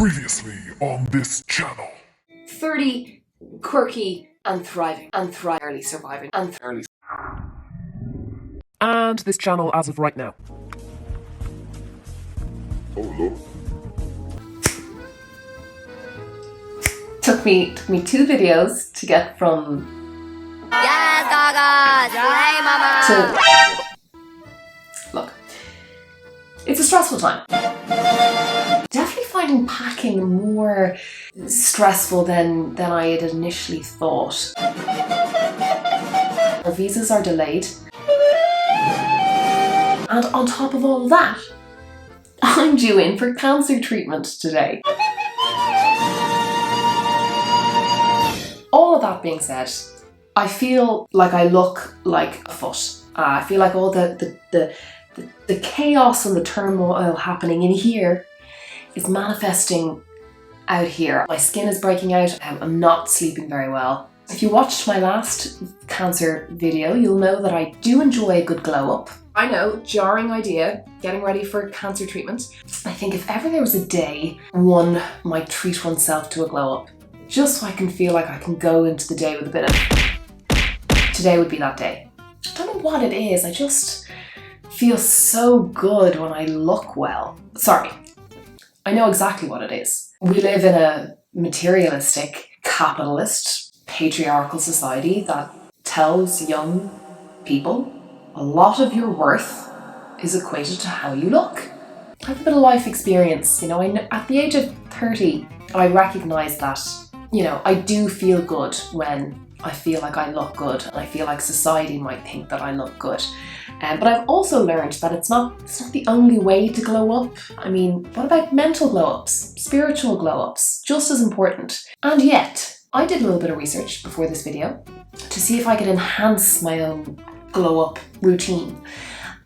Previously on this channel. 30, quirky, and thriving, and early surviving, and early. And this channel as of right now. Oh Lord. Took me 2 videos to get from Yes, Gaga! Slay, mama! to look. It's a stressful time. Definitely finding packing more stressful than I had initially thought. Our visas are delayed. And on top of all of that, I'm due in for cancer treatment today. All of that being said, I feel like I look like a foot. I feel like all the chaos and the turmoil happening in here is manifesting out here. My skin is breaking out. I'm not sleeping very well. If you watched my last cancer video, you'll know that I do enjoy a good glow up. I know, jarring idea, getting ready for cancer treatment. I think if ever there was a day one might treat oneself to a glow up, just so I can feel like I can go into the day with a bit of... Today would be that day. I don't know what it is, I just feel so good when I look well. Sorry, I know exactly what it is. We live in a materialistic, capitalist, patriarchal society that tells young people a lot of your worth is equated to how you look. I have a bit of life experience, you know, at the age of 30, I recognise that, you know, I do feel good when I feel like I look good and I feel like society might think that I look good. But I've also learned that it's not the only way to glow up. I mean, what about mental glow-ups, spiritual glow-ups? Just as important. And yet, I did a little bit of research before this video to see if I could enhance my own glow-up routine.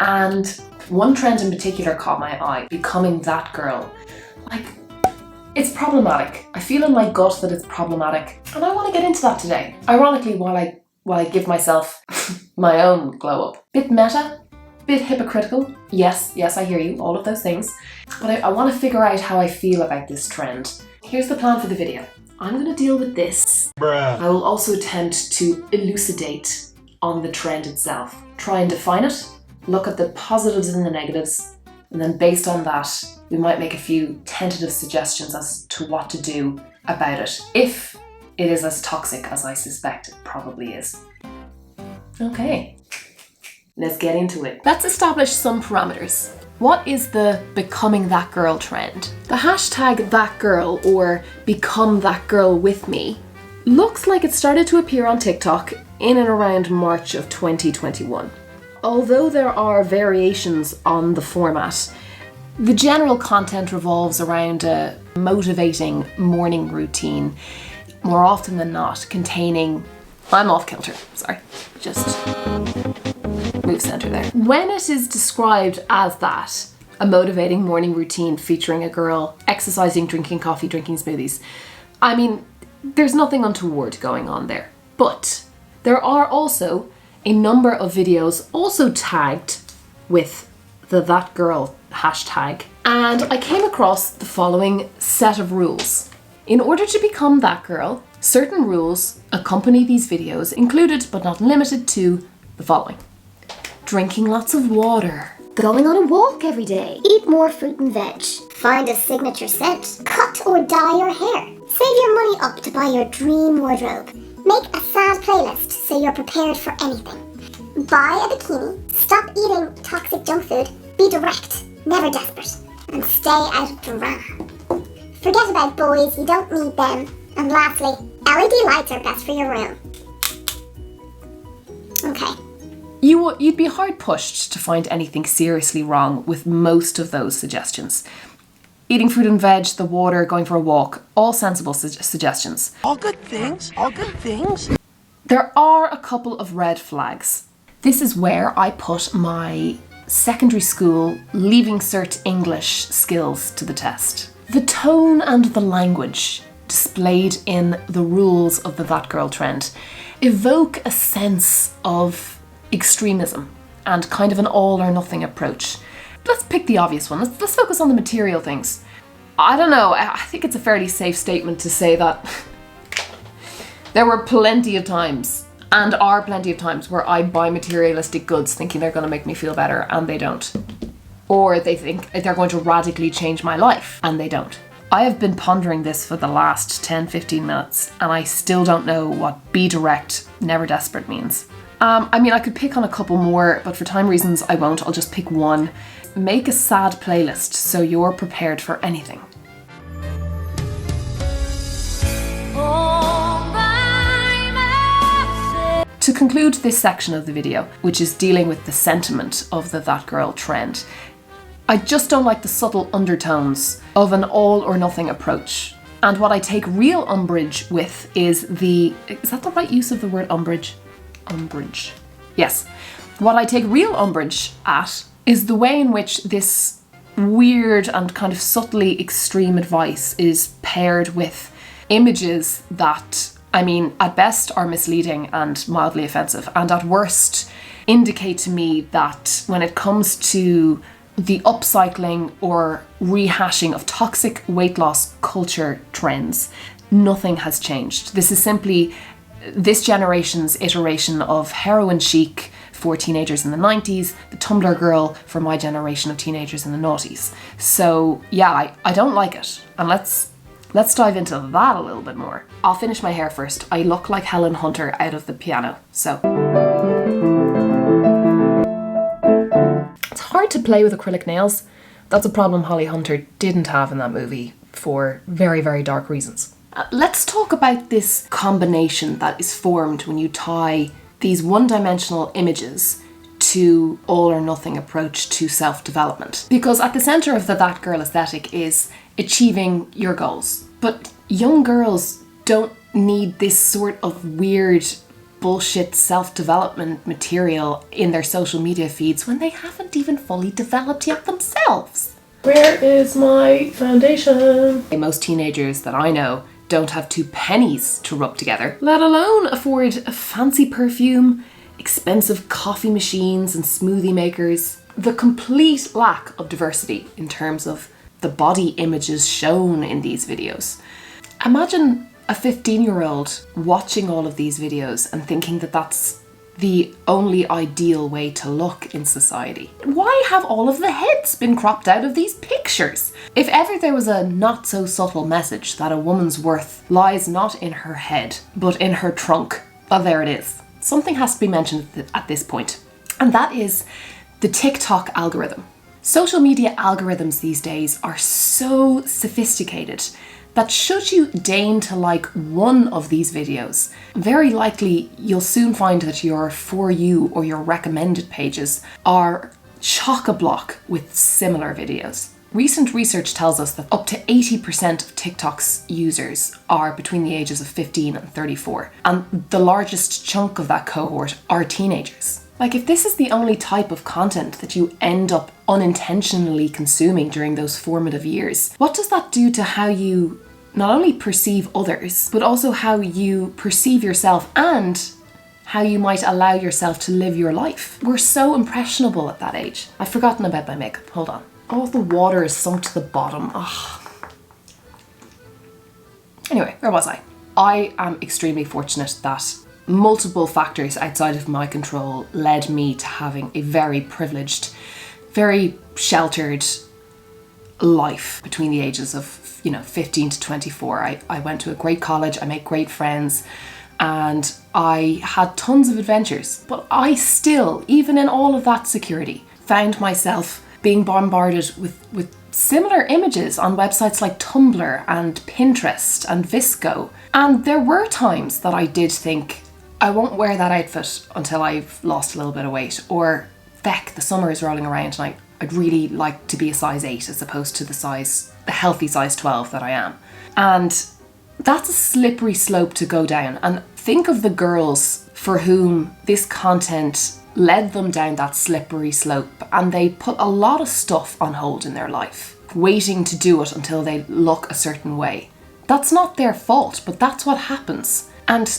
And one trend in particular caught my eye, becoming that girl. Like, it's problematic. I feel in my gut that it's problematic, and I want to get into that today. Ironically, while I give myself my own glow up. Bit meta, bit hypocritical. Yes, I hear you, all of those things. But I want to figure out how I feel about this trend. Here's the plan for the video. I'm going to deal with this. Bruh. I will also attempt to elucidate on the trend itself. Try and define it, look at the positives and the negatives, and then based on that, we might make a few tentative suggestions as to what to do about it, if it is as toxic as I suspect it probably is. Okay, let's get into it. Let's establish some parameters. What is the becoming that girl trend? The hashtag that girl or become that girl with me looks like it started to appear on TikTok in and around March of 2021. Although there are variations on the format, the general content revolves around a motivating morning routine, more often than not containing... I'm off kilter, sorry. Just move center there. When it is described as that, a motivating morning routine featuring a girl exercising, drinking coffee, drinking smoothies, I mean, there's nothing untoward going on there. But there are also a number of videos also tagged with the that girl hashtag, and I came across the following set of rules. In order to become that girl, certain rules accompany these videos, included but not limited to the following. Drinking lots of water. Going on a walk every day. Eat more fruit and veg. Find a signature scent. Cut or dye your hair. Save your money up to buy your dream wardrobe. Make a sad playlist so you're prepared for anything. Buy a bikini. Stop eating toxic junk food. Be direct, never desperate. And stay out of drama. Forget about boys, you don't need them. And lastly, LED lights are best for your room. Okay. You'd be hard pushed to find anything seriously wrong with most of those suggestions. Eating fruit and veg, the water, going for a walk, all sensible suggestions. All good things, all good things. There are a couple of red flags. This is where I put my secondary school Leaving Cert English skills to the test. The tone and the language displayed in the rules of the that girl trend evoke a sense of extremism and kind of an all or nothing approach. Let's pick the obvious one. Let's focus on the material things. I don't know, I think it's a fairly safe statement to say that there were plenty of times, and are plenty of times, where I buy materialistic goods thinking they're going to make me feel better, and they don't. Or they think they're going to radically change my life, and they don't. I have been pondering this for the last 10-15 minutes, and I still don't know what be direct, never desperate means. I mean, I could pick on a couple more, but for time reasons I won't. I'll just pick one. Make a sad playlist so you're prepared for anything. To conclude this section of the video, which is dealing with the sentiment of the that girl trend, I just don't like the subtle undertones of an all or nothing approach. And what I take real umbrage with is is that the right use of the word umbrage? Umbrage. Yes. What I take real umbrage at is the way in which this weird and kind of subtly extreme advice is paired with images that, I mean, at best are misleading and mildly offensive, and at worst indicate to me that when it comes to the upcycling or rehashing of toxic weight loss culture trends, nothing has changed. This is simply this generation's iteration of heroin chic for teenagers in the 90s, the Tumblr girl for my generation of teenagers in the noughties. So yeah, I don't like it. And let's dive into that a little bit more. I'll finish my hair first. I look like Helen Hunter out of the piano, so. It's hard to play with acrylic nails. That's a problem Holly Hunter didn't have in that movie for very, very dark reasons. Let's talk about this combination that is formed when you tie these one-dimensional images to all or nothing approach to self-development. Because at the centre of the that girl aesthetic is achieving your goals. But young girls don't need this sort of weird bullshit self-development material in their social media feeds when they haven't even fully developed yet themselves. Where is my foundation? Most teenagers that I know don't have 2 pennies to rub together, let alone afford a fancy perfume, expensive coffee machines and smoothie makers. The complete lack of diversity in terms of the body images shown in these videos. Imagine a 15-year-old watching all of these videos and thinking that that's the only ideal way to look in society. Why have all of the heads been cropped out of these pictures? If ever there was a not so subtle message that a woman's worth lies not in her head, but in her trunk, well, there it is. Something has to be mentioned at this point, and that is the TikTok algorithm. Social media algorithms these days are so sophisticated that should you deign to like one of these videos, very likely you'll soon find that your For You or your recommended pages are chock-a-block with similar videos. Recent research tells us that up to 80% of TikTok's users are between the ages of 15 and 34, and the largest chunk of that cohort are teenagers. Like, if this is the only type of content that you end up unintentionally consuming during those formative years, what does that do to how you not only perceive others, but also how you perceive yourself and how you might allow yourself to live your life? We're so impressionable at that age. I've forgotten about my makeup, hold on. All the water is sunk to the bottom. Ugh. Anyway, where was I? I am extremely fortunate that multiple factors outside of my control led me to having a very privileged, very sheltered life between the ages of 15 to 24. I went to a great college, I made great friends, and I had tons of adventures. But I still, even in all of that security, found myself being bombarded with similar images on websites like Tumblr and Pinterest and Visco. And there were times that I did think, I won't wear that outfit until I've lost a little bit of weight, or feck, the summer is rolling around and I'd really like to be a size 8 as opposed to the healthy size 12 that I am. And that's a slippery slope to go down. And think of the girls for whom this content led them down that slippery slope, and they put a lot of stuff on hold in their life, waiting to do it until they look a certain way. That's not their fault, but that's what happens. And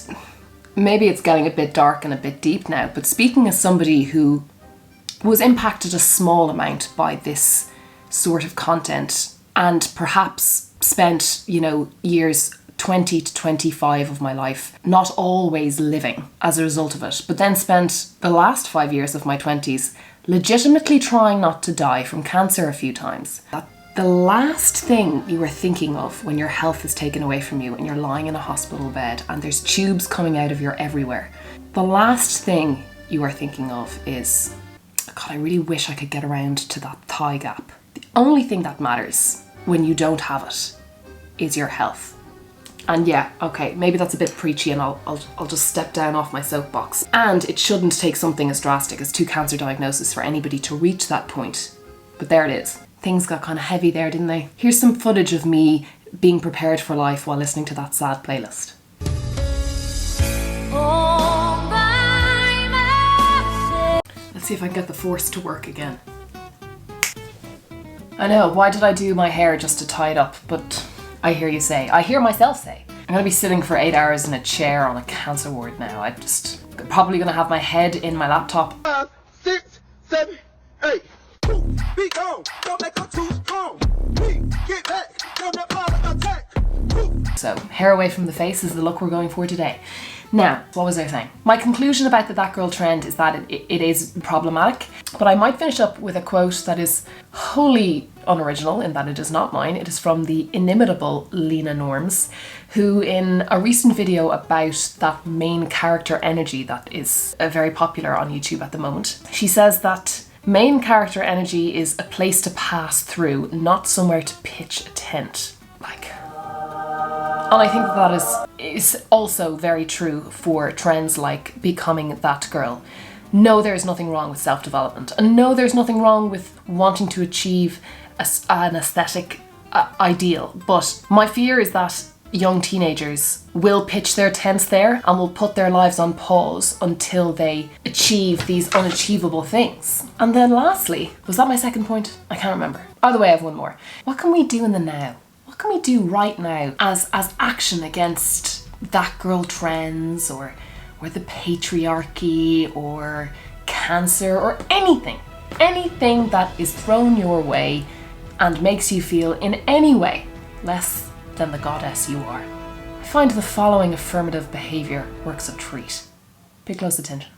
maybe it's getting a bit dark and a bit deep now, but speaking as somebody who was impacted a small amount by this sort of content and perhaps spent, years 20 to 25 of my life not always living as a result of it, but then spent the last 5 years of my 20s legitimately trying not to die from cancer a few times. That the last thing you are thinking of when your health is taken away from you and you're lying in a hospital bed and there's tubes coming out of you everywhere, the last thing you are thinking of is, God, I really wish I could get around to that thigh gap. The only thing that matters when you don't have it is your health. And yeah, okay, maybe that's a bit preachy and I'll just step down off my soapbox. And it shouldn't take something as drastic as 2 cancer diagnoses for anybody to reach that point. But there it is. Things got kind of heavy there, didn't they? Here's some footage of me being prepared for life while listening to that sad playlist. Let's see if I can get the force to work again. I know, why did I do my hair just to tie it up? But I hear you say, I hear myself say, I'm gonna be sitting for 8 hours in a chair on a cancer ward now. I'm probably gonna have my head in my laptop. 5, 6, 7, 8. Be gone, don't make her too strong. Get back, don't let my attack. So, hair away from the face is the look we're going for today. Now, what was I saying? My conclusion about the that girl trend is that it is problematic, but I might finish up with a quote that is wholly unoriginal in that it is not mine. It is from the inimitable Lena Norms, who in a recent video about that main character energy that is very popular on YouTube at the moment, she says that main character energy is a place to pass through, not somewhere to pitch a tent. And I think that is also very true for trends like becoming that girl. No, there's nothing wrong with self-development. And no, there's nothing wrong with wanting to achieve an aesthetic ideal. But my fear is that young teenagers will pitch their tents there and will put their lives on pause until they achieve these unachievable things. And then lastly, was that my second point? I can't remember. Either way, I have one more. What can we do in the now? What can we do right now as action against that girl trends or the patriarchy or cancer or anything that is thrown your way and makes you feel in any way less than the goddess you are? I find the following affirmative behaviour works a treat. Pay close attention.